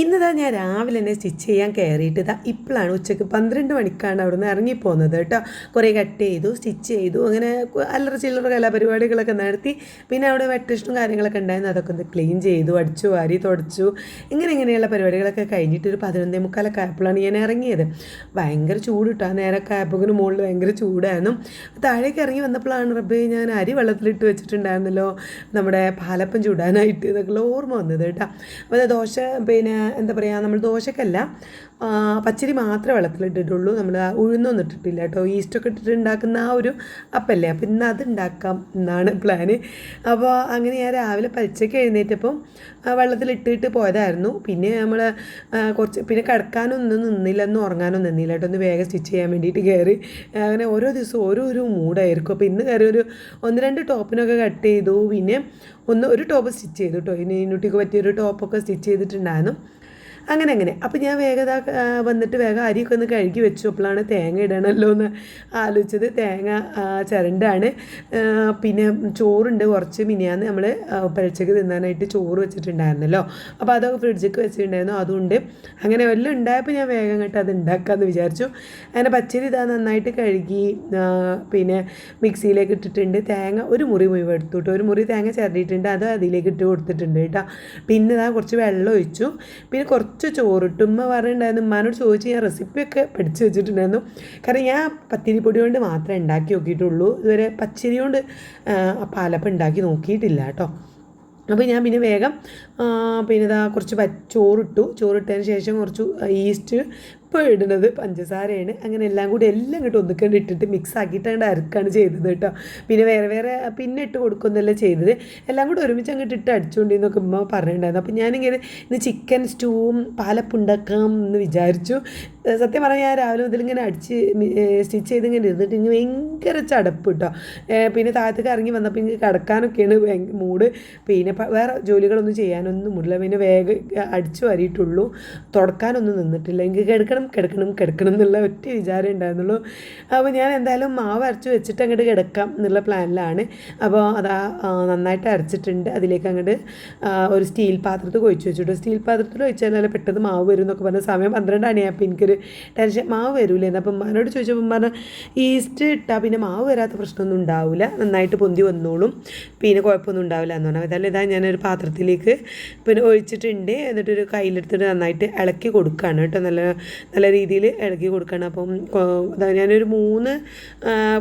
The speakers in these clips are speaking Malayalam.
ഇന്നിതാ ഞാൻ രാവിലെ തന്നെ സ്റ്റിച്ച് ചെയ്യാൻ കയറിയിട്ട് ഇപ്പോഴാണ് ഉച്ചയ്ക്ക് 12 മണിക്കാണ് അവിടെ നിന്ന് ഇറങ്ങിപ്പോകുന്നത് കേട്ടോ. കുറേ കട്ട് ചെയ്തു, സ്റ്റിച്ച് ചെയ്തു, അങ്ങനെ അല്ലറ ചില്ലറ കലാപരിപാടികളൊക്കെ നടത്തി. പിന്നെ അവിടെ വെട്ടേഷനും കാര്യങ്ങളൊക്കെ ഉണ്ടായിരുന്നു, അതൊക്കെ ഒന്ന് ക്ലീൻ ചെയ്തു, അടിച്ചു വാരി തുടച്ചു. ഇങ്ങനെയുള്ള പരിപാടികളൊക്കെ കഴിഞ്ഞിട്ട് ഒരു 11:45 ആയപ്പോഴാണ് ഞാൻ ഇറങ്ങിയത്. ഭയങ്കര ചൂട് കിട്ടുക, നേരൊക്കെ ആയപ്പോഴേക്കും മുകളിൽ ഭയങ്കര ചൂടായിരുന്നു. താഴേക്ക് ഇറങ്ങി വന്നപ്പോഴാണ് റബ്ബേ ഞാൻ അരി വെള്ളത്തിലിട്ട് വെച്ചിട്ടുണ്ടായിരുന്നല്ലോ നമ്മുടെ പാലപ്പം ചൂടാനായിട്ട് എന്നൊക്കെയുള്ള ഓർമ്മ വന്നത് കേട്ടോ. അപ്പോൾ ദോശ പിന്നെ എന്താ പറയുക, നമ്മൾ ദോശക്കല്ല പച്ചരി മാത്രമേ വെള്ളത്തിലിട്ടിട്ടുള്ളൂ, നമ്മൾ ഉഴുന്നൊന്നും ഇട്ടിട്ടില്ല കേട്ടോ. ഈസ്റ്റൊക്കെ ഇട്ടിട്ട് ഉണ്ടാക്കുന്ന ആ ഒരു അപ്പല്ലേ, അപ്പോൾ ഇന്ന് അത് ഉണ്ടാക്കാം എന്നാണ് പ്ലാന്. അപ്പോൾ അങ്ങനെ ഞാൻ രാവിലെ പച്ചയ്ക്ക് എഴുന്നേറ്റപ്പം വെള്ളത്തിലിട്ടിട്ട് പോയതായിരുന്നു. പിന്നെ നമ്മൾ കുറച്ച് പിന്നെ കിടക്കാനൊന്നും നിന്നില്ല, ഒന്നും ഉറങ്ങാനൊന്നും നിന്നില്ല കേട്ടോ. ഒന്ന് വേഗം സ്റ്റിച്ച് ചെയ്യാൻ വേണ്ടിയിട്ട് കയറി. അങ്ങനെ ഓരോ ദിവസവും ഓരോ മൂഡായിരിക്കും. അപ്പോൾ ഇന്ന് കയറി ഒരു 1-2 ടോപ്പിനൊക്കെ കട്ട് ചെയ്തു. പിന്നെ ഒരു ടോപ്പ് സ്റ്റിച്ച് ചെയ്തു കേട്ടോ. ഇനി ഇന്നുട്ടിക്ക് പറ്റിയൊരു ടോപ്പൊക്കെ സ്റ്റിച്ച് ചെയ്തിട്ടുണ്ടായിരുന്നു. അങ്ങനെ അപ്പോൾ ഞാൻ വേഗം വന്നിട്ട് വേഗം അരിയൊക്കെ ഒന്ന് കഴുകി വെച്ചു. അപ്പോഴാണ് തേങ്ങ ഇടണമല്ലോ എന്ന് ആലോചിച്ചത്. തേങ്ങ ചിരണ്ടാണ്. പിന്നെ ചോറുണ്ട് കുറച്ച്, മിനിയാന്ന് നമ്മൾ പഴച്ചക്ക് തിന്നാനായിട്ട് ചോറ് വെച്ചിട്ടുണ്ടായിരുന്നല്ലോ, അപ്പോൾ അതൊക്കെ ഫ്രിഡ്ജിക്ക് വെച്ചിട്ടുണ്ടായിരുന്നു. അതുകൊണ്ട് അങ്ങനെ എല്ലാം ഉണ്ടായപ്പോൾ ഞാൻ വേഗം കേട്ട് അത് ഉണ്ടാക്കാമെന്ന് വിചാരിച്ചു. അങ്ങനെ പച്ചരി നന്നായിട്ട് കഴുകി പിന്നെ മിക്സിയിലേക്ക് ഇട്ടിട്ടുണ്ട്. തേങ്ങ ഒരു മുറി മുഴുവൻ എടുത്തു കേട്ടോ. ഒരു മുറി തേങ്ങ ചിരണ്ടിയിട്ടുണ്ട്, അത് അതിലേക്ക് ഇട്ട് കൊടുത്തിട്ടുണ്ട് കേട്ടോ. പിന്നെ കുറച്ച് വെള്ളം ഒഴിച്ചു. പിന്നെ കുറച്ച് ചോറിട്ട് ഉമ്മ പറഞ്ഞിട്ടുണ്ടായിരുന്നു, ഉമ്മാനോട് ചോദിച്ച് ഞാൻ റെസിപ്പിയൊക്കെ പഠിച്ച് വെച്ചിട്ടുണ്ടായിരുന്നു. കാരണം ഞാൻ പത്തിരിപ്പൊടി കൊണ്ട് മാത്രമേ ഉണ്ടാക്കി നോക്കിയിട്ടുള്ളൂ, ഇതുവരെ പച്ചരി കൊണ്ട് പാലപ്പം ഉണ്ടാക്കി നോക്കിയിട്ടില്ല കേട്ടോ. അപ്പോൾ ഞാൻ പിന്നെ വേഗം പിന്നെ കുറച്ച് ചോറിട്ടതിന് ശേഷം കുറച്ച് ഈസ്റ്റ്, ഇപ്പോൾ ഇടുന്നത് പഞ്ചസാരയാണ്. അങ്ങനെ എല്ലാം ഇങ്ങോട്ട് ഒന്നിക്കണ്ട് ഇട്ടിട്ട് മിക്സ് ആക്കിയിട്ടാണ്ട് അരക്കാണ് ചെയ്തത് കേട്ടോ. പിന്നെ വേറെ പിന്നെ ഇട്ട് കൊടുക്കുന്നല്ല ചെയ്തത്, എല്ലാം കൂടി ഒരുമിച്ച് അങ്ങോട്ട് ഇട്ട് അടിച്ചുകൊണ്ടിരുന്നൊക്കെ ഉമ്മ പറഞ്ഞിട്ടുണ്ടായിരുന്നു. അപ്പോൾ ഞാനിങ്ങനെ ഇന്ന് ചിക്കൻ സ്റ്റൂവും പാലപ്പം ഉണ്ടാക്കാം എന്ന് വിചാരിച്ചു. സത്യം പറഞ്ഞാൽ ഞാൻ രാവിലെ മുതൽ ഇങ്ങനെ സ്റ്റിച്ച് ചെയ്ത് ഇങ്ങനെ ഇരുന്നിട്ട് ഇങ്ങനെ ഭയങ്കര ചടപ്പ് കേട്ടോ. പിന്നെ താഴത്തേക്ക് ഇറങ്ങി വന്നപ്പോൾ ഇങ്ങനെ കിടക്കാനൊക്കെയാണ് മൂഡ്. പിന്നെ വേറെ ജോലികളൊന്നും ചെയ്യാനൊന്നുമില്ല. പിന്നെ വേഗം അടിച്ചു വാരിയിട്ടുള്ളൂ, തുടക്കാനൊന്നും നിന്നിട്ടില്ല. എനിക്ക് കിടക്കണം എന്നുള്ള ഒറ്റ വിചാരം ഉണ്ടായിരുന്നുള്ളൂ. അപ്പോൾ ഞാൻ എന്തായാലും മാവ് അരച്ച് വെച്ചിട്ട് അങ്ങോട്ട് കിടക്കാം എന്നുള്ള പ്ലാനിലാണ്. അപ്പോൾ നന്നായിട്ട് അരച്ചിട്ടുണ്ട്. അതിലേക്ക് അങ്ങോട്ട് ഒരു സ്റ്റീൽ പാത്രത്തിൽ ഒഴിച്ച് വെച്ചിട്ടു. സ്റ്റീൽ പാത്രത്തിൽ ഒഴിച്ചാൽ പെട്ടെന്ന് മാവ് വരും എന്നൊക്കെ പറഞ്ഞ സമയം 12 മണിയായപ്പോൾ എനിക്കൊരു ടെൻഷൻ, മാവ് വരില്ലെന്ന്. അപ്പം ഉമ്മാനോട് ചോദിച്ചപ്പോൾ പറഞ്ഞാൽ ഈസ്റ്റ് ഇട്ടാൽ പിന്നെ മാവ് വരാത്ത പ്രശ്നമൊന്നും ഉണ്ടാവില്ല, നന്നായിട്ട് പൊന്തി വന്നോളും, പിന്നെ കുഴപ്പമൊന്നും ഉണ്ടാവില്ല എന്ന് പറഞ്ഞാൽ. അതല്ല, ഞാനൊരു പാത്രത്തിലേക്ക് പിന്നെ ഒഴിച്ചിട്ടുണ്ട്. എന്നിട്ടൊരു കയ്യിലെടുത്തിട്ട് നന്നായിട്ട് ഇളക്കി കൊടുക്കുകയാണ് കേട്ടോ. നല്ല രീതിയിൽ ഇളക്കി കൊടുക്കണം. അപ്പം ഞാനൊരു 3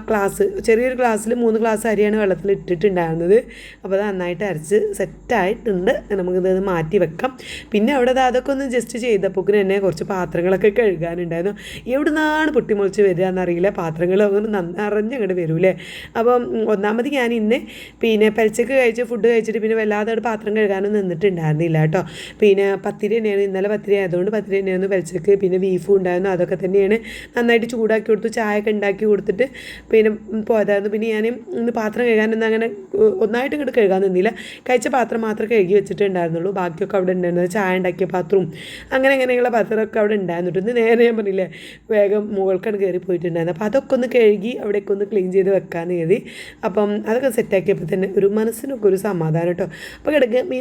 ഗ്ലാസ്, ചെറിയൊരു ഗ്ലാസ്സിൽ 3 ഗ്ലാസ് അരിയാണ് വെള്ളത്തിൽ ഇട്ടിട്ടുണ്ടായിരുന്നത്. അപ്പോൾ അത് നന്നായിട്ട് അരച്ച് സെറ്റായിട്ടുണ്ട്. നമുക്കിത് മാറ്റി വെക്കാം. പിന്നെ അവിടെ അതൊക്കെ ഒന്ന് ജസ്റ്റ് ചെയ്തപ്പോൾ തന്നെ കുറച്ച് പാത്രങ്ങളൊക്കെ കഴുകാനുണ്ടായിരുന്നു. എവിടുന്നാണ് പൊട്ടിമുളച്ച് വരിക എന്നറിയില്ല, പാത്രങ്ങൾ അങ്ങനെ അറിഞ്ഞങ്ങോട്ട് വരൂലേ. അപ്പം ഒന്നാമത് ഞാൻ ഇന്ന് പിന്നെ പലിച്ചക്ക് ഫുഡ് കഴിച്ചിട്ട് പിന്നെ വല്ലാതെ പാത്രം കഴുകാനൊന്നും നിന്നിട്ടുണ്ടായിരുന്നില്ല കേട്ടോ. പിന്നെ പത്തിരി തന്നെയാണ്, ഇന്നലെ പത്തിരി ആയതുകൊണ്ട് പത്തിരി തന്നെയായിരുന്നു പലിച്ചക്ക്. പിന്നെ ബീഫും ഉണ്ടായിരുന്നു, അതൊക്കെ തന്നെയാണ് നന്നായിട്ട് ചൂടാക്കി കൊടുത്തു, ചായയൊക്കെ ഉണ്ടാക്കി കൊടുത്തിട്ട് പിന്നെ പോയതായിരുന്നു. പിന്നെ ഞാൻ ഇന്ന് പാത്രം കഴുകാനൊന്നും അങ്ങനെ ഒന്നായിട്ട് ഇങ്ങോട്ട് കഴുകാൻ നിന്നില്ല. കഴിച്ച പാത്രം മാത്രമേ കഴുകി വെച്ചിട്ടുണ്ടായിരുന്നുള്ളൂ, ബാക്കിയൊക്കെ അവിടെ ഉണ്ടായിരുന്നത്. ചായ ഉണ്ടാക്കിയ പാത്രവും അങ്ങനെയുള്ള പാത്രമൊക്കെ അവിടെ ഉണ്ടായിരുന്നു. ഇന്ന് നേരെ ഞാൻ പറഞ്ഞില്ലേ വേഗം മുകൾക്കാണ് കയറി പോയിട്ടുണ്ടായിരുന്നു. അപ്പോൾ അതൊക്കെ ഒന്ന് കഴുകി അവിടേക്ക് ഒന്ന് ക്ലീൻ ചെയ്ത് വെക്കാമെന്ന് കരുതി. അപ്പം അതൊക്കെ സെറ്റാക്കിയപ്പോൾ തന്നെ ഒരു മനസ്സിനൊക്കെ ഒരു സമാധാനം കേട്ടോ. അപ്പോൾ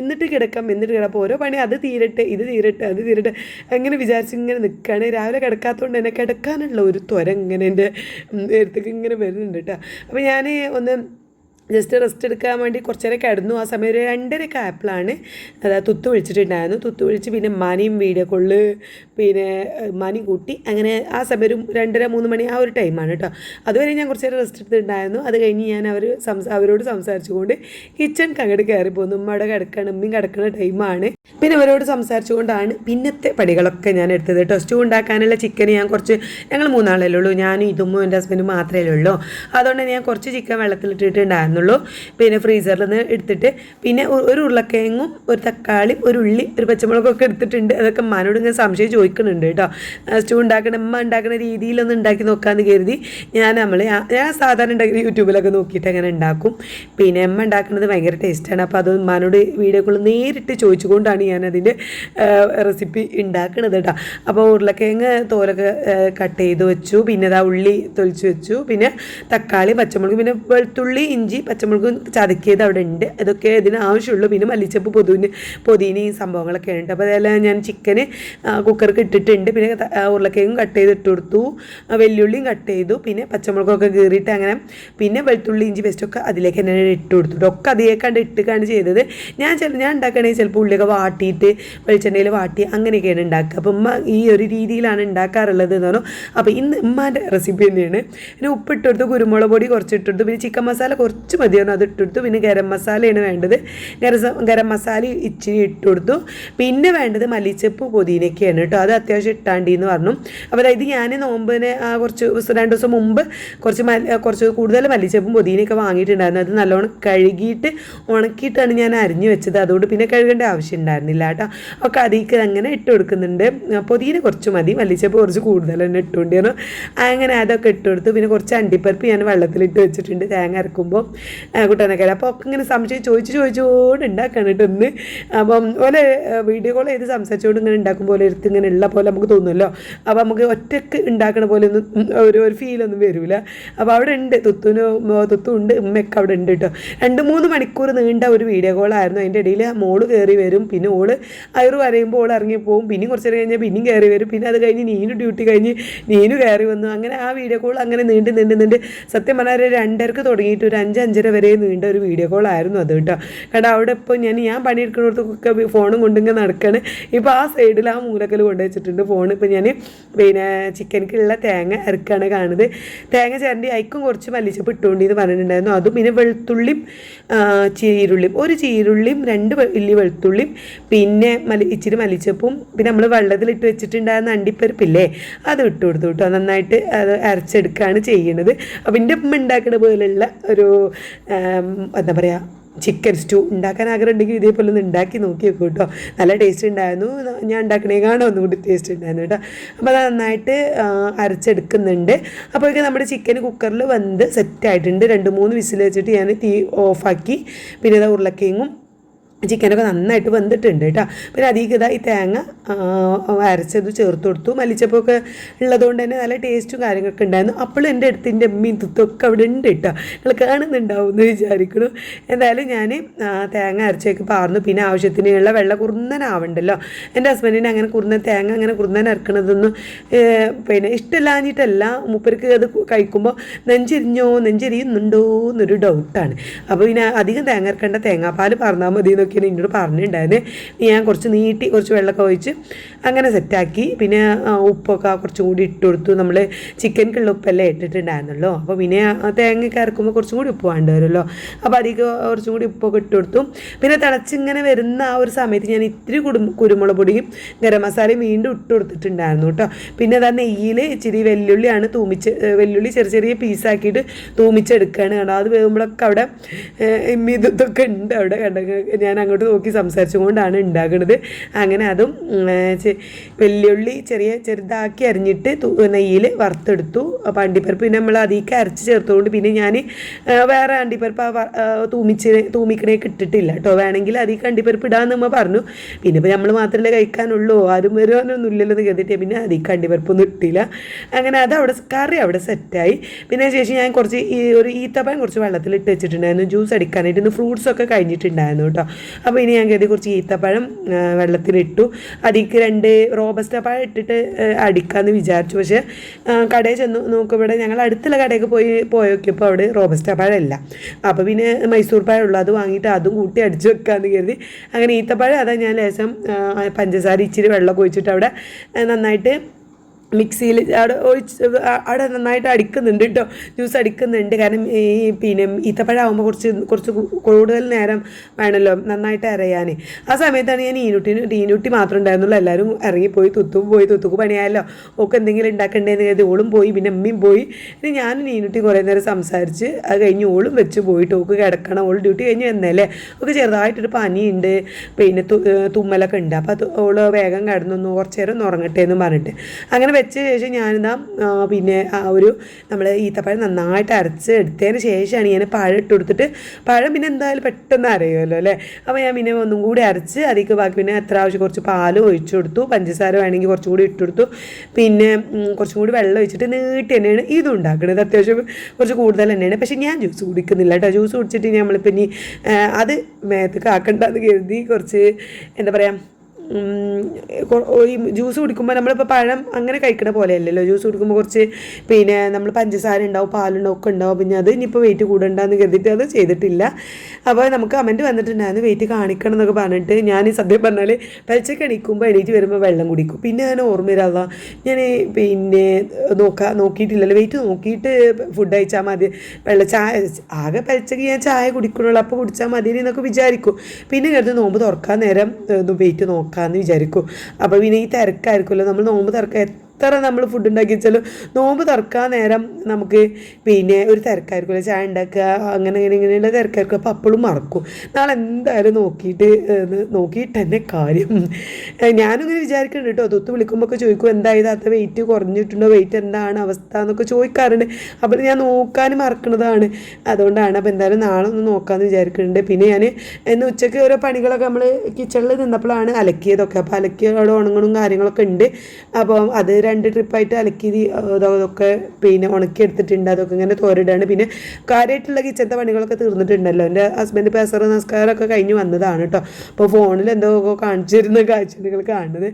എന്നിട്ട് കിടക്കാം. അപ്പോൾ ഓരോ പണി അത് തീരട്ടെ ഇത് തീരട്ടെ അങ്ങനെ വിചാരിച്ച് ഇങ്ങനെ നിൽക്കുകയാണ്. രാവിലെ കിടക്കാത്തതുകൊണ്ട് തന്നെ കിടക്കാനുള്ള ഒരു ത്വര ഇങ്ങനെ എൻ്റെ അടുത്തേക്ക് ഇങ്ങനെ വരുന്നുണ്ട് കേട്ടോ. അപ്പോൾ ഞാൻ ഒന്ന് ജസ്റ്റ് റെസ്റ്റ് എടുക്കാൻ വേണ്ടി കുറച്ച് നേരം കിടന്നു. ആ സമയം ഒരു 2:30 ആയപ്പോഴാണ് തുത്ത് വിളിച്ചിട്ടുണ്ടായിരുന്നു. തുത്ത് വിളിച്ച് പിന്നെ ഉമ്മാനെയും വീഡിയോ കോളിൽ പിന്നെ ഉമ്മാനെയും കൂട്ടി അങ്ങനെ ആ സമയം ഒരു 2:30-3 മണി ആ ഒരു ടൈമാണ് കേട്ടോ. അതുവരെ ഞാൻ കുറച്ച് നേരം റെസ്റ്റ് എടുത്തിട്ടുണ്ടായിരുന്നു. അത് കഴിഞ്ഞ് ഞാൻ അവരോട് സംസാരിച്ചുകൊണ്ട് കിച്ചണിക്ക് അങ്ങോട്ട് കയറി പോകുന്നു. ഉമ്മയുടെ ഉമ്മയും കിടക്കുന്ന ടൈമാണ്. പിന്നെ അവരോട് സംസാരിച്ചുകൊണ്ടാണ് പിന്നത്തെ പണികളൊക്കെ ഞാൻ എടുത്തത് കേട്ടോ. സ്റ്റൂ ഉണ്ടാക്കാനുള്ള ചിക്കൻ ഞങ്ങൾ 3 ആളല്ലേ ഉള്ളൂ, ഞാനും ഇതും എൻ്റെ ഹസ്ബൻഡും മാത്രമേ ഉള്ളൂ. അതുകൊണ്ട് ഞാൻ കുറച്ച് ചിക്കൻ വെള്ളത്തിലിട്ടിട്ടുണ്ടായിരുന്നു. പിന്നെ ഫ്രീസറിൽ നിന്ന് എടുത്തിട്ട് പിന്നെ ഒരു ഉരുളക്കിഴങ്ങും ഒരു തക്കാളിയും ഒരു ഉള്ളി ഒരു പച്ചമുളകൊക്കെ എടുത്തിട്ടുണ്ട്. അതൊക്കെ ഉമ്മാനോട് ഇങ്ങനെ സംശയം ചോദിക്കുന്നുണ്ട് കേട്ടോ. സ്റ്റൂ ഉമ്മ ഉണ്ടാക്കുന്ന രീതിയിലൊന്ന് ഉണ്ടാക്കി നോക്കാമെന്ന് കരുതി ഞാൻ സാധാരണ ഉണ്ടാക്കുന്ന യൂട്യൂബിലൊക്കെ നോക്കിയിട്ട് അങ്ങനെ ഉണ്ടാക്കും. പിന്നെ ഉമ്മ ഉണ്ടാക്കുന്നത് ഭയങ്കര ടേസ്റ്റാണ്. അപ്പോൾ അത് ഉമ്മാനോട് വീഡിയോ കോൾ നേരിട്ട് ചോദിച്ചുകൊണ്ടാണ് ഞാനതിൻ്റെ റെസിപ്പി ഉണ്ടാക്കുന്നത് കേട്ടോ. അപ്പോൾ ഉരുളക്കിഴങ്ങ് തോലൊക്കെ കട്ട് ചെയ്ത് വെച്ചു. പിന്നെ ഉള്ളി തൊലിച്ച് വെച്ചു. പിന്നെ തക്കാളി, പച്ചമുളക്, പിന്നെ വെളുത്തുള്ളി, ഇഞ്ചി, പച്ചമുളക് ചതക്കിയത് അവിടെ ഉണ്ട്. ഇതൊക്കെ ഇതിന് ആവശ്യമുള്ളൂ. പിന്നെ മല്ലിച്ചപ്പ് പൊതിനയും സംഭവങ്ങളൊക്കെ ഉണ്ട്. അപ്പോൾ അതെല്ലാം ഞാൻ ചിക്കന് കുക്കർക്ക് ഇട്ടിട്ടുണ്ട്. പിന്നെ ഉരുളക്കിഴങ്ങും കട്ട് ചെയ്ത് ഇട്ട് കൊടുത്തു, വെല്ലുള്ളിയും കട്ട് ചെയ്തു, പിന്നെ പച്ചമുളകൊക്കെ കീറിയിട്ട് അങ്ങനെ, പിന്നെ വെളുത്തുള്ളി ഇഞ്ചി പേസ്റ്റൊക്കെ അതിലേക്ക് തന്നെ ഇട്ട് കൊടുത്തു. ഒക്കെ അതിലേക്കാണ്ട് ഇട്ടുകാണ്ട് ചെയ്തത്. ഞാൻ ഉണ്ടാക്കണമെങ്കിൽ ചിലപ്പോൾ ഉള്ളിയൊക്കെ വാട്ടിയിട്ട് വെളിച്ചെണ്ണയിൽ വാട്ടി അങ്ങനെയൊക്കെയാണ് ഉണ്ടാക്കുക. അപ്പോൾ ഉമ്മ ഈ ഒരു രീതിയിലാണ് ഉണ്ടാക്കാറുള്ളത് എന്ന് പറഞ്ഞു. അപ്പോൾ ഇന്ന് ഉമ്മാൻ്റെ റെസിപ്പി തന്നെയാണ്. പിന്നെ ഉപ്പിട്ടെടുത്തു, കുരുമുളക് പൊടി കുറച്ച് ഇട്ടെടുത്തു, പിന്നെ ചിക്കൻ മസാല കുറച്ച് മതിയാണ് അത് ഇട്ടെടുത്തു. പിന്നെ ഗരം മസാലയാണ് വേണ്ടത്. ഗരം മസാല ഇച്ചിരി ഇട്ട് കൊടുത്തു. പിന്നെ വേണ്ടത് മല്ലിച്ചപ്പ് പുതിനയൊക്കെയാണ് കേട്ടോ. അത് അത്യാവശ്യം ഇട്ടാണ്ടി എന്ന് പറഞ്ഞു. അപ്പോൾ അതായത് ഞാൻ നോമ്പിന് കുറച്ച് 2 ദിവസം മുമ്പ് കുറച്ച് കൂടുതൽ മല്ലിച്ചപ്പും പുതിനയൊക്കെ വാങ്ങിയിട്ടുണ്ടായിരുന്നു. അത് നല്ലോണം കഴുകിയിട്ട് ഉണക്കിയിട്ടാണ് ഞാൻ അരിഞ്ഞു വെച്ചത്. അതുകൊണ്ട് പിന്നെ കഴുകേണ്ട ആവശ്യം ഉണ്ടായിരുന്നില്ല കേട്ടോ. ഒക്കെ അതിലേക്ക് അങ്ങനെ ഇട്ട് കൊടുക്കുന്നുണ്ട്. പുതിന കുറച്ച് മതി, മല്ലിച്ചപ്പ് കുറച്ച് കൂടുതൽ തന്നെ ഇട്ടുകൊണ്ടിരുന്നു. അങ്ങനെ അതൊക്കെ ഇട്ട് കൊടുത്തു. പിന്നെ കുറച്ച് അണ്ടിപ്പരിപ്പ് ഞാൻ വെള്ളത്തിലിട്ട് വെച്ചിട്ടുണ്ട് തേങ്ങ അരക്കുമ്പോൾ കൂട്ടാനൊക്കെ. അപ്പോൾ ഒക്കെ ഇങ്ങനെ സംശയം ചോദിച്ചുകൊണ്ട് ഉണ്ടാക്കണം കേട്ടോ ഒന്ന്. അപ്പം ഓലെ വീഡിയോ കോൾ ചെയ്ത് സംസാരിച്ചുകൊണ്ട് ഇങ്ങനെ ഉണ്ടാക്കുമ്പോൾ എടുത്ത് ഇങ്ങനെ ഉള്ള പോലെ നമുക്ക് തോന്നുമല്ലോ. അപ്പോൾ നമുക്ക് ഒറ്റയ്ക്ക് ഉണ്ടാക്കണ പോലെ ഒന്നും ഒരു ഫീലൊന്നും വരില്ല. അപ്പോൾ അവിടെ ഉണ്ട് തുത്തുണ്ട്, ഉമ്മയൊക്കെ അവിടെ ഉണ്ട് കേട്ടോ. 2-3 മണിക്കൂർ നീണ്ട ഒരു വീഡിയോ കോളായിരുന്നു. അതിൻ്റെ ഇടയിൽ മോള് കയറി വരും, പിന്നെ ഓള് അയറ് വരയുമ്പോൾ ഓൾ ഇറങ്ങിപ്പോവും, പിന്നെയും കുറച്ച് നേരം കഴിഞ്ഞാൽ പിന്നെയും കയറി വരും. പിന്നെ അത് കഴിഞ്ഞ് ഡ്യൂട്ടി കഴിഞ്ഞ് കയറി വന്നു. അങ്ങനെ ആ വീഡിയോ കോൾ അങ്ങനെ നീണ്ട് സത്യം പറഞ്ഞാൽ 2:30 തുടങ്ങിയിട്ട് ഒരു 5-5:30 വരെ നീണ്ട ഒരു വീഡിയോ കോളായിരുന്നു അത് കേട്ടോ. കാരണം അവിടെ ഇപ്പോൾ ഞാൻ പണിയെടുക്കുന്നിടത്തൊക്കെ ഫോണും കൊണ്ടിങ്ങനെ നടക്കുകയാണ്. ഇപ്പോൾ ആ സൈഡിൽ ആ മൂലക്കൽ കൊണ്ടുവച്ചിട്ടുണ്ട് ഫോൺ. ഇപ്പോൾ ഞാൻ പിന്നെ ചിക്കനിക്കുള്ള തേങ്ങ അരക്കാണ് കാണുന്നത്. തേങ്ങ ചേരണ്ടി അയക്കും കുറച്ച് മല്ലിച്ചപ്പ് ഇട്ടുകൊണ്ടിന്ന് പറഞ്ഞിട്ടുണ്ടായിരുന്നു. അതും പിന്നെ വെളുത്തുള്ളിയും ചീരുള്ളിയും, ഒരു ചീരുള്ളിയും 2 വലിയ വെളുത്തുള്ളിയും, പിന്നെ ഇച്ചിരി മല്ലിച്ചപ്പും, പിന്നെ നമ്മൾ വെള്ളത്തിലിട്ട് വെച്ചിട്ടുണ്ടായിരുന്ന അണ്ടിപ്പരിപ്പില്ലേ അത് ഇട്ട് കൊടുത്തു കേട്ടോ. നന്നായിട്ട് അത് അരച്ചെടുക്കുകയാണ് ചെയ്യുന്നത്. അപ്പോൾ എൻ്റെ ഉമ്മ ഉണ്ടാക്കുന്ന പോലെയുള്ള ഒരു എന്താ പറയുക ചിക്കൻ സ്റ്റൂ ഉണ്ടാക്കാൻ ആഗ്രഹം ഉണ്ടെങ്കിൽ ഇതേപോലെ ഒന്ന് ഉണ്ടാക്കി നോക്കി വെക്കും കേട്ടോ. നല്ല ടേസ്റ്റ് ഉണ്ടായിരുന്നു. ഞാൻ ഉണ്ടാക്കണേക്കാണോ ഒന്നുകൂടി ടേസ്റ്റ് ഉണ്ടായിരുന്നു കേട്ടോ. അപ്പോൾ അത് നന്നായിട്ട് അരച്ചെടുക്കുന്നുണ്ട്. അപ്പോഴേക്കും നമ്മുടെ ചിക്കൻ കുക്കറിൽ വെന്ത് സെറ്റായിട്ടുണ്ട്. 2-3 വിസിൽ വെച്ചിട്ട് ഞാൻ തീ ഓഫാക്കി. പിന്നെ അത് ഉരുളക്കിഴങ്ങും ചിക്കനൊക്കെ നന്നായിട്ട് വെന്തിട്ടുണ്ട് കേട്ടോ. പിന്നെ അധികം ഈ തേങ്ങ അരച്ചത് ചേർത്ത് കൊടുത്തു. മല്ലിച്ചപ്പൊക്കെ ഉള്ളതുകൊണ്ട് തന്നെ നല്ല ടേസ്റ്റും കാര്യങ്ങളൊക്കെ ഉണ്ടായിരുന്നു. അപ്പോഴും എൻ്റെ അടുത്തിൻ്റെ അമ്മയും തുത്തൊക്കെ അവിടെ ഉണ്ട് കേട്ടോ. നിങ്ങൾ കാണുന്നുണ്ടാവും എന്ന് വിചാരിക്കുന്നു. എന്തായാലും ഞാൻ തേങ്ങ അരച്ചേക്ക് പാർന്നു. പിന്നെ ആവശ്യത്തിനുള്ള വെള്ളം കുറുന്നനാവണ്ടല്ലോ. എൻ്റെ ഹസ്ബൻഡിന് അങ്ങനെ തേങ്ങ അങ്ങനെ കുറുന്നൻ അരക്കണതൊന്നും പിന്നെ ഇഷ്ടമില്ലാഞ്ഞിട്ടല്ല, മൂപ്പർക്ക് അത് കഴിക്കുമ്പോൾ നെഞ്ചെരിയുന്നുണ്ടോ എന്നൊരു ഡൗട്ടാണ്. അപ്പോൾ പിന്നെ അധികം തേങ്ങ അരക്കേണ്ട, തേങ്ങാപ്പാൽ പറഞ്ഞാൽ മതി എന്നൊക്കെ എന്നോട് പറഞ്ഞിട്ടുണ്ടായിരുന്നു. ഞാൻ കുറച്ച് വെള്ളമൊക്കെ ഒഴിച്ച് അങ്ങനെ സെറ്റാക്കി. പിന്നെ ഉപ്പൊക്കെ കുറച്ചും കൂടി ഇട്ട് കൊടുത്തു. നമ്മൾ ചിക്കനിക്കുള്ള ഉപ്പെല്ലാം ഇട്ടിട്ടുണ്ടായിരുന്നല്ലോ. അപ്പോൾ പിന്നെ തേങ്ങയൊക്കെ അരക്കുമ്പോൾ കുറച്ചും കൂടി ഉപ്പ് വേണ്ടി വരുമല്ലോ. അപ്പോൾ അധികം കുറച്ചും കൂടി ഉപ്പൊക്കെ ഇട്ട് കൊടുത്തു. പിന്നെ തിളച്ചിങ്ങനെ വരുന്ന ആ ഒരു സമയത്ത് ഞാൻ ഇത്തിരി കുരുമുളക് പൊടിയും ഗരം മസാലയും വീണ്ടും ഇട്ട് കൊടുത്തിട്ടുണ്ടായിരുന്നു കേട്ടോ. പിന്നെ അതാ നെയ്യിൽ ഇച്ചിരി വെല്ലുള്ളിയാണ് വെല്ലുള്ളി ചെറിയ പീസാക്കിയിട്ട് തൂമിച്ചെടുക്കുകയാണ്. കാരണം അത് വേകുമ്പോഴൊക്കെ അവിടെ ഇതൊക്കെ ഉണ്ട് അവിടെ ഞാൻ അങ്ങോട്ട് നോക്കി സംസാരിച്ചുകൊണ്ടാണ് ഉണ്ടാക്കുന്നത്. അങ്ങനെ അതും വെല്ലുള്ളി ചെറുതാക്കി അരിഞ്ഞിട്ട് നെയ്യിൽ വറുത്തെടുത്തു. അപ്പോൾ അണ്ടിപ്പരിപ്പ് പിന്നെ നമ്മൾ അതിലേക്ക് അരച്ച് ചേർത്തുകൊണ്ട് പിന്നെ ഞാൻ വേറെ അണ്ടിപ്പരിപ്പ് തൂമിക്കണേക്ക് ഇട്ടിട്ടില്ല കേട്ടോ. വേണമെങ്കിൽ അതിലേക്ക് അണ്ടിപ്പരിപ്പ് ഇടാമെന്ന് നമ്മൾ പറഞ്ഞു. പിന്നെ ഇപ്പോൾ നമ്മൾ മാത്രമല്ലേ കഴിക്കാനുള്ളൂ, ആരും വരുവാനൊന്നും ഇല്ലല്ലോ എന്ന് കരുതിയിട്ട് പിന്നെ അതിലേക്ക് അണ്ടിപ്പരിപ്പൊന്നും ഇട്ടില്ല. അങ്ങനെ അത് കറി അവിടെ സെറ്റായി. പിന്നെ ശേഷം ഞാൻ ഒരു ഈത്തപ്പഴം കുറച്ച് വെള്ളത്തിലിട്ട് വെച്ചിട്ടുണ്ടായിരുന്നു ജ്യൂസ് അടിക്കാനായിട്ട്. ഇന്ന് ഫ്രൂട്ട്സൊക്കെ കഴിഞ്ഞിട്ടുണ്ടായിരുന്നു കേട്ടോ. അപ്പോൾ ഇനി ഞാൻ കരുതി കുറച്ച് ഈത്തപ്പഴം വെള്ളത്തിലിട്ടു. അതിലേക്ക് 2 റോബസ്റ്റ പഴം ഇട്ടിട്ട് അടിക്കാമെന്ന് വിചാരിച്ചു. പക്ഷേ കടയിൽ ചെന്ന് നോക്കുമ്പോൾ ഞങ്ങൾ അടുത്തുള്ള കടയിൽ പോയി നോക്കിയപ്പോൾ അവിടെ റോബസ്റ്റ പഴം ഇല്ല. അപ്പോൾ പിന്നെ മൈസൂർ പഴം ഉള്ളൂ. അത് വാങ്ങിയിട്ട് അതും കൂട്ടി അടിച്ചു വെക്കാമെന്ന് കരുതി. അങ്ങനെ ഈത്തപ്പഴം അതാ ഞാൻ ലേശം പഞ്ചസാര ഇച്ചിരി വെള്ളമൊക്കെ ഒഴിച്ചിട്ട് അവിടെ നന്നായിട്ട് മിക്സിയിൽ അവിടെ നന്നായിട്ട് അടിക്കുന്നുണ്ട് കേട്ടോ. ജ്യൂസ് അടിക്കുന്നുണ്ട്. കാരണം പിന്നെ ഈത്തപ്പഴം ആകുമ്പോൾ കുറച്ച് കൂടുതൽ നേരം വേണമല്ലോ നന്നായിട്ട് അരയാൻ. ആ സമയത്താണ് ഞാൻ ഈനുട്ടി മാത്രം ഉണ്ടായിരുന്നുള്ളൂ. എല്ലാവരും ഇറങ്ങിപ്പോയി. തുത്തുക്ക് പണിയായല്ലോ. ഓക്ക് എന്തെങ്കിലും ഉണ്ടാക്കണ്ടേന്ന് കരുതി ഓളും പോയി. പിന്നെ അമ്മയും പോയി. ഇനി ഞാനും ഈനുട്ടി കുറേ നേരം സംസാരിച്ച് അത് കഴിഞ്ഞ് ഓളും വെച്ച് പോയിട്ട് ഓക്ക് കിടക്കണം. ഓൾ ഡ്യൂട്ടി കഴിഞ്ഞ് വന്നല്ലേ. ഓക്ക് ചെറുതായിട്ടൊരു പനിയുണ്ട്, പിന്നെ തുമ്മലൊക്കെ ഉണ്ട്. അപ്പോൾ ഓള് വേഗം കിടന്നൊന്ന് കുറച്ച് നേരം ഒന്ന് ഉറങ്ങട്ടെ എന്ന് പറഞ്ഞിട്ട് അങ്ങനെ വെച്ച ശേഷം ഞാനിതാ പിന്നെ ഒരു നമ്മൾ ഈത്തപ്പഴം നന്നായിട്ട് അരച്ച് എടുത്തതിന് ശേഷമാണ് ഞാൻ പഴം ഇട്ട് കൊടുത്തിട്ട്, പഴം പിന്നെ എന്തായാലും പെട്ടെന്ന് അരയുമല്ലോ അല്ലേ. അപ്പോൾ ഞാൻ പിന്നെ ഒന്നും കൂടി അരച്ച് അതിലേക്ക് ബാക്കി പിന്നെ എത്ര ആവശ്യം കുറച്ച് പാൽ ഒഴിച്ചു കൊടുത്തു, പഞ്ചസാര വേണമെങ്കിൽ കുറച്ചും കൂടി ഇട്ട് കൊടുത്തു, പിന്നെ കുറച്ചും കൂടി വെള്ളം ഒഴിച്ചിട്ട് നീട്ടി തന്നെയാണ് ഇതും ഉണ്ടാക്കുന്നത്. അത്യാവശ്യം കുറച്ച് കൂടുതൽ തന്നെയാണ്. പക്ഷേ ഞാൻ ജ്യൂസ് കുടിക്കുന്നില്ല കേട്ടോ. ജ്യൂസ് കുടിച്ചിട്ട് നമ്മളിപ്പോൾ ഇനി അത് മേത്ത് കാക്കണ്ടെന്ന് കരുതി കുറച്ച് എന്താ പറയുക, ഈ ജ്യൂസ് കുടിക്കുമ്പോൾ നമ്മളിപ്പോൾ പഴം അങ്ങനെ കഴിക്കണ പോലെ അല്ലല്ലോ. ജ്യൂസ് കുടിക്കുമ്പോൾ കുറച്ച് പിന്നെ നമ്മൾ പഞ്ചസാര ഉണ്ടാവും, പാലുണ്ടാവും, ഒക്കെ ഉണ്ടാവും. പിന്നെ അത് ഇനിയിപ്പോൾ വെയിറ്റ് കൂടണ്ടെന്ന് കരുതിയിട്ട് അത് ചെയ്തിട്ടില്ല. അപ്പോൾ നമുക്ക് കമൻറ്റ് വന്നിട്ടുണ്ടായിരുന്നു വെയിറ്റ് കാണിക്കണം എന്നൊക്കെ പറഞ്ഞിട്ട്. ഞാൻ ഈ സത്യം പറഞ്ഞാൽ പലിച്ചൊക്കെ എണീക്കുമ്പോൾ എണീറ്റ് വരുമ്പോൾ വെള്ളം കുടിക്കും. പിന്നെ ഞാൻ ഓർമ്മയില്ല, ഞാൻ പിന്നെ നോക്കിയിട്ടില്ലല്ലോ, വെയിറ്റ് നോക്കിയിട്ട് ഫുഡ് കഴിച്ചാൽ മതി, ചായ ആകെ പലിച്ചക്ക് ഞാൻ ചായ കുടിക്കണുള്ളൂ, അപ്പോൾ കുടിച്ചാൽ മതി എന്നൊക്കെ വിചാരിക്കും. പിന്നെ കരുതി നോമ്പ് തുറക്കാൻ നേരം വെയിറ്റ് നോക്കാമെന്ന് വിചാരിക്കും. അപ്പോൾ പിന്നെ ഈ തിരക്കായിരിക്കുമല്ലോ, നമ്മൾ നോമ്പ് തിരക്ക് എത്ര നമ്മൾ ഫുഡ് ഉണ്ടാക്കി വെച്ചാലും നോമ്പ് തുറക്കാൻ നേരം നമുക്ക് പിന്നെ ഒരു തിരക്കായിരിക്കുമല്ലോ, ചായ ഉണ്ടാക്കുക അങ്ങനെ ഇങ്ങനെയുള്ള തിരക്കായിരിക്കും. അപ്പോൾ അപ്പോഴും മറക്കും. നാളെ എന്തായാലും നോക്കിയിട്ട് തന്നെ കാര്യം. ഞാനും ഇങ്ങനെ വിചാരിക്കുന്നുണ്ട് കേട്ടോ. തൊത്ത് വിളിക്കുമ്പോൾ ചോദിക്കും എന്തായത് അത്ര വെയിറ്റ് കുറഞ്ഞിട്ടുണ്ടോ, വെയിറ്റ് എന്താണ് അവസ്ഥ എന്നൊക്കെ ചോദിക്കാറുണ്ട്. അപ്പോൾ ഞാൻ നോക്കാൻ മറക്കുന്നതാണ്, അതുകൊണ്ടാണ്. അപ്പോൾ എന്തായാലും നാളെ ഒന്ന് നോക്കാമെന്ന് വിചാരിക്കുന്നുണ്ട്. പിന്നെ ഞാൻ ഇന്ന് ഉച്ചയ്ക്ക് ഓരോ പണികളൊക്കെ നമ്മൾ കിച്ചണിൽ നിന്നപ്പോഴാണ് അലക്കിയതൊക്കെ. അപ്പോൾ അലക്കിയതോടെ ഉണങ്ങണം കാര്യങ്ങളൊക്കെ ഉണ്ട്. അപ്പോൾ അത് 2 ട്രിപ്പായിട്ട് അലക്കി അതൊക്കെ പിന്നെ ഉണക്കിയെടുത്തിട്ടുണ്ട്. അതൊക്കെ ഇങ്ങനെ തോരിടാണ്. പിന്നെ കാര്യമായിട്ടുള്ള കിച്ചണത്തെ പണികളൊക്കെ തീർന്നിട്ടുണ്ടല്ലോ. എൻ്റെ ഹസ്ബൻഡ് പെസർ നമസ്കാരമൊക്കെ കഴിഞ്ഞ് വന്നതാണ് കേട്ടോ. അപ്പോൾ ഫോണിൽ എന്തോ കാണിച്ചിരുന്ന കാഴ്ചകൾ കാണുന്നത്.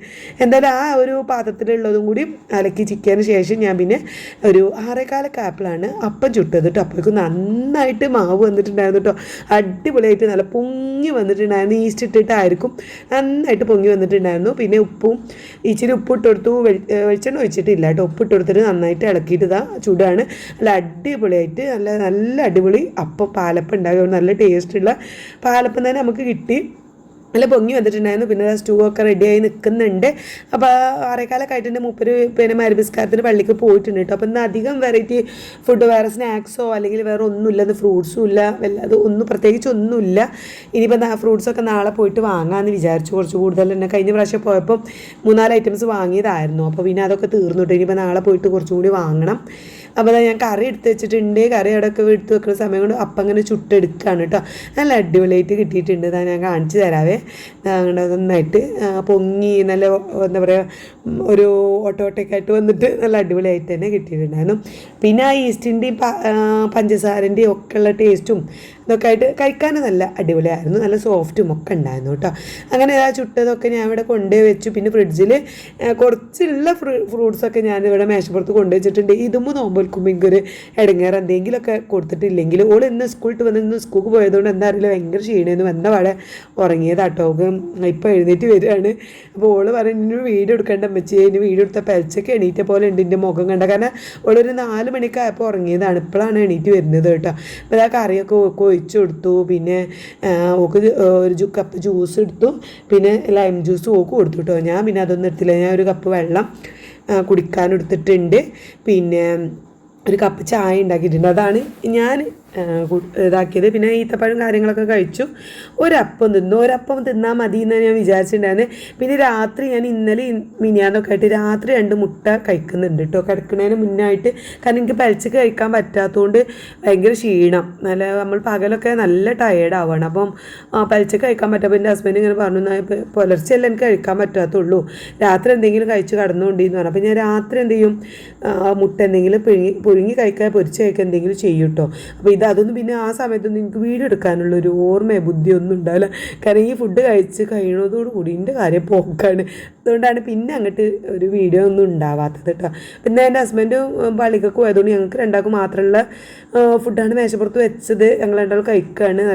എന്തായാലും ആ ഒരു പാത്രത്തിലുള്ളതും കൂടി അലക്കി ചിക്കിയതിന് ശേഷം ഞാൻ പിന്നെ ഒരു 6:15 ആപ്പിളാണ് അപ്പം ചുട്ടത് കേട്ടോ. അപ്പോഴേക്കും നന്നായിട്ട് മാവ് വന്നിട്ടുണ്ടായിരുന്നു കേട്ടോ. അടിപൊളിയായിട്ട് നല്ല പൊങ്ങി വന്നിട്ടുണ്ടായിരുന്നു. ഈസ്റ്റ് ഇട്ടിട്ടായിരിക്കും നന്നായിട്ട് പൊങ്ങി വന്നിട്ടുണ്ടായിരുന്നു. പിന്നെ ഇച്ചിരി ഉപ്പ് ഇട്ട് കൊടുത്തു, വെളിച്ചെണ്ണ ഒഴിച്ചിട്ടില്ല കേട്ടോ. ഉപ്പിട്ട് കൊടുത്തിട്ട് നന്നായിട്ട് ഇളക്കിയിട്ട് ഇതാ ചൂടാണ്. നല്ല അടിപൊളിയായിട്ട് നല്ല അടിപൊളി അപ്പം പാലപ്പം ഉണ്ടാകും. നല്ല ടേസ്റ്റുള്ള പാലപ്പം തന്നെ നമുക്ക് കിട്ടി. നല്ല പൊങ്ങി വന്നിട്ടുണ്ടായിരുന്നു. പിന്നെ സ്റ്റൂ ഒക്കെ റെഡിയായി നിൽക്കുന്നുണ്ട്. അപ്പോൾ 6:15 ആയിട്ടുണ്ട്. മൂപ്പര് പിന്നെ മരുബിസ്കാരത്തിന് പള്ളിക്ക് പോയിട്ടുണ്ട് കേട്ടോ. അപ്പോൾ ഇന്ന് അധികം വെറൈറ്റി ഫുഡ്, വേറെ സ്നാക്സോ അല്ലെങ്കിൽ വേറെ ഒന്നുമില്ല, അത് ഫ്രൂട്ട്സും ഇല്ല, അത് ഒന്നും പ്രത്യേകിച്ച് ഒന്നുമില്ല. ഇനിയിപ്പോൾ ഫ്രൂട്ട്സൊക്കെ നാളെ പോയിട്ട് വാങ്ങാമെന്ന് വിചാരിച്ചു. കുറച്ച് കൂടുതൽ തന്നെ കഴിഞ്ഞ പ്രാവശ്യം പോയപ്പോൾ 3-4 ഐറ്റംസ് വാങ്ങിയതായിരുന്നു. അപ്പോൾ പിന്നെ അതൊക്കെ തീർന്നിട്ട് ഇനിയിപ്പോൾ നാളെ പോയിട്ട് കുറച്ചും കൂടി വാങ്ങണം. അപ്പോൾ അതാ ഞാൻ കറി എടുത്ത് വെച്ചിട്ടുണ്ട്. കറി അവിടെയൊക്കെ എടുത്ത് വെക്കുന്ന സമയം കൊണ്ട് അപ്പം അങ്ങനെ ചുട്ടെടുക്കുകയാണ് കേട്ടോ. നല്ല അടിപൊളിയായിട്ട് കിട്ടിയിട്ടുണ്ട്. ഇതാ ഞാൻ കാണിച്ചു തരാവേ. നന്നായിട്ട് പൊങ്ങി നല്ല എന്താ പറയുക ഒരു ഓട്ടോട്ടൊക്കെയായിട്ട് വന്നിട്ട് നല്ല അടിപൊളിയായിട്ട് തന്നെ കിട്ടിയിട്ടുണ്ടായിരുന്നു. പിന്നെ ആ ഈസ്റ്റിൻ്റെയും പഞ്ചസാരൻ്റെയും ഒക്കെയുള്ള ടേസ്റ്റും ഇതൊക്കെ ആയിട്ട് കഴിക്കാനും നല്ല അടിപൊളിയായിരുന്നു. നല്ല സോഫ്റ്റും ഒക്കെ ഉണ്ടായിരുന്നു കേട്ടോ. അങ്ങനെ ആ ചുട്ടതൊക്കെ ഞാൻ ഇവിടെ കൊണ്ടുപോയി വെച്ചു. പിന്നെ ഫ്രിഡ്ജിൽ കുറച്ചുള്ള ഫ്രൂട്ട്സൊക്കെ ഞാനിവിടെ മേശപ്പുറത്ത് കൊണ്ടുവച്ചിട്ടുണ്ട്. ഇതുമ്പോൾ നോമ്പൊൽക്കുമ്പോൾ എനിക്കൊരു ഇടങ്ങേറ് എന്തെങ്കിലുമൊക്കെ കൊടുത്തിട്ടില്ലെങ്കിൽ. ഓൾ ഇന്ന് സ്കൂളിൽ വന്ന് ഇന്ന് സ്കൂൾക്ക് പോയതുകൊണ്ട് എന്താ അറിയില്ല ഭയങ്കര ക്ഷീണമായിരുന്നു. വന്ന പാടെ ഉറങ്ങിയതാട്ടോ. ഇപ്പോൾ എഴുന്നേറ്റ് വരികയാണ്. അപ്പോൾ ഓള് പറയും ഇനി വീഡിയോ എടുക്കേണ്ട അമ്മച്ചി, ഇനി വീഡിയോ എടുത്ത പലിച്ചൊക്കെ എണീറ്റ പോലെ ഉണ്ട് എൻ്റെ മുഖം കണ്ട. കാരണം ഓളൊരു 4 മണിയൊക്കെ ആയപ്പോൾ ഉറങ്ങിയതാണ്. ഇപ്പോഴാണ് എണീറ്റ് വരുന്നത് കേട്ടോ. അപ്പോൾ ആ കറിയൊക്കെ ഒഴിച്ചു കൊടുത്തു. പിന്നെ ഓക്ക് ഒരു കപ്പ് ജ്യൂസ് എടുത്തു. പിന്നെ ലൈം ജ്യൂസ് ഓക്ക് കൊടുത്തു കേട്ടോ. ഞാൻ പിന്നെ അതൊന്നും എടുത്തില്ല. ഞാൻ ഒരു കപ്പ് വെള്ളം കുടിക്കാനെടുത്തിട്ടുണ്ട്. പിന്നെ ഒരു കപ്പ് ചായ ഉണ്ടാക്കിയിട്ടുണ്ട്. അതാണ് ഞാൻ ഇതാക്കിയത്. പിന്നെ ഈത്തപ്പഴം കാര്യങ്ങളൊക്കെ കഴിച്ചു. ഒരപ്പം തിന്നാൽ മതി എന്ന് ഞാൻ വിചാരിച്ചിട്ടുണ്ടായിരുന്നു. പിന്നെ രാത്രി ഞാൻ ഇന്നലെ മിനിയാന്നൊക്കെ ആയിട്ട് രാത്രി 2 മുട്ട കഴിക്കുന്നുണ്ട് കേട്ടോ, കിടക്കുന്നതിന് മുന്നായിട്ട്. കാരണം എനിക്ക് പലിച്ചക്ക് കഴിക്കാൻ പറ്റാത്തതുകൊണ്ട് ഭയങ്കര ക്ഷീണം. നമ്മൾ പകലൊക്കെ നല്ല ടയേർഡാവുകയാണ്. അപ്പം പലിച്ചക്ക് കഴിക്കാൻ പറ്റുമ്പോൾ എൻ്റെ ഹസ്ബൻഡ് ഇങ്ങനെ പറഞ്ഞു പുലർച്ചെല്ലാം എനിക്ക് കഴിക്കാൻ പറ്റാത്തുള്ളൂ, രാത്രി എന്തെങ്കിലും കഴിച്ച് കടന്നുകൊണ്ടിന്ന് പറഞ്ഞു. അപ്പോൾ ഞാൻ രാത്രി എന്ത് ചെയ്യും, മുട്ട എന്തെങ്കിലും പുഴുങ്ങി കഴിക്കാൻ, പൊരിച്ച് കഴിക്കാൻ എന്തെങ്കിലും ചെയ്യും കേട്ടോ. അപ്പോൾ അതൊന്നും പിന്നെ ആ സമയത്തൊന്നും എനിക്ക് വീഡിയോ എടുക്കാനുള്ളൊരു ഓർമ്മയോ ബുദ്ധിയൊന്നും ഉണ്ടാവില്ല. കാരണം ഈ ഫുഡ് കഴിച്ച് കഴിയുന്നതോടുകൂടി എൻ്റെ കാര്യം പോക്കാണ്. അതുകൊണ്ടാണ് പിന്നെ അങ്ങോട്ട് ഒരു വീഡിയോ ഒന്നും ഉണ്ടാവാത്തത് കേട്ടോ. പിന്നെ എൻ്റെ ഹസ്ബൻഡ് പള്ളിക്കൊക്കെ പോയതുകൊണ്ട് ഞങ്ങൾക്ക് 2 മാത്രമുള്ള ഫുഡാണ് മേശപ്പുറത്ത് വെച്ചത്. ഞങ്ങൾ 2 കഴിക്കുകയാണ്.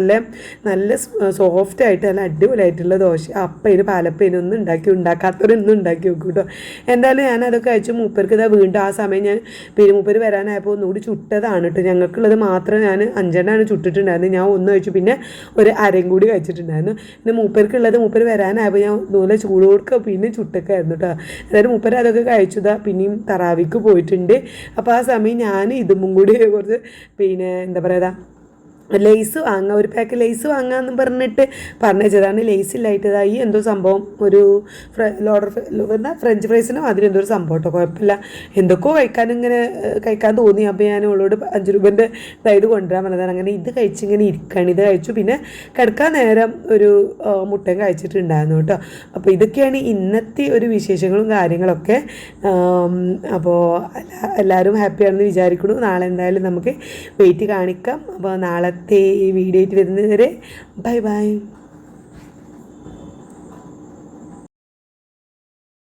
നല്ല സോഫ്റ്റായിട്ട് നല്ല അടിപൊളിയായിട്ടുള്ള ദോശ, അപ്പയിന് പാലപ്പയിന് ഒന്നും ഉണ്ടാക്കാത്തവരൊന്നും ഉണ്ടാക്കി വെക്കും കേട്ടോ. എന്തായാലും ഞാൻ അതൊക്കെ കഴിച്ചു. മൂപ്പർക്ക് ഇതാ വീണ്ടും ആ സമയം ഞാൻ പിന്നെ മൂപ്പര് വരാനായപ്പോൾ ഒന്നുകൂടി ചുട്ടതാണ് കേട്ടോ. ഞങ്ങൾക്കുള്ളത് മാത്രം ഞാൻ 5 ചുട്ടിട്ടുണ്ടായിരുന്നു. ഞാൻ 1 കഴിച്ചു. പിന്നെ ഒരു അരയും കൂടി കഴിച്ചിട്ടുണ്ടായിരുന്നു. പിന്നെ മൂപ്പർക്കുള്ളത് മൂപ്പര് വരാനായപ്പോൾ ഞാൻ നൂലെ ചൂട് കൊടുക്കുക പിന്നെ ചുട്ടൊക്കെ ആയിരുന്നു കേട്ടോ. അതായത് മൂപ്പര് അതൊക്കെ കഴിച്ചതാ. പിന്നെയും തറാവിക്ക് പോയിട്ടുണ്ട്. അപ്പോൾ ആ സമയം ഞാൻ ഇതും കൂടി കുറച്ച് പിന്നെ എന്താ പറയുക ലേസ് വാങ്ങുക, ഒരു പാക്ക് ലേസ് വാങ്ങാമെന്ന് പറഞ്ഞിട്ട് പറഞ്ഞതാണ്. ലേസ് ഇല്ലായിട്ടതായി എന്തോ സംഭവം, ഒരു ഫ്രഞ്ച് ഫ്രൈസിന് മാതിരി എന്തോ ഒരു സംഭവം കേട്ടോ, കുഴപ്പമില്ല. എന്തൊക്കെയോ കഴിക്കാൻ തോന്നി. അപ്പോൾ ഞാൻ അവളോട് 5 രൂപേൻ്റെ ഇതായത് കൊണ്ടുവരാൻ പറഞ്ഞതാണ്. അങ്ങനെ ഇത് കഴിച്ചിങ്ങനെ ഇരിക്കുകയാണ്. ഇത് കഴിച്ചു. പിന്നെ കിടക്കാൻ നേരം ഒരു മുട്ടയും കഴിച്ചിട്ടുണ്ടായിരുന്നു കേട്ടോ. അപ്പോൾ ഇതൊക്കെയാണ് ഇന്നത്തെ ഒരു വിശേഷങ്ങളും കാര്യങ്ങളൊക്കെ. അപ്പോൾ എല്ലാവരും ഹാപ്പിയാണെന്ന് വിചാരിക്കുന്നു. നാളെ എന്തായാലും നമുക്ക് വെയിറ്റ് കാണിക്കാം. അപ്പോൾ നാളത്തെ ഈ വീഡിയോ ആയിട്ട് വരുന്നതുവരെ ബൈ ബൈ.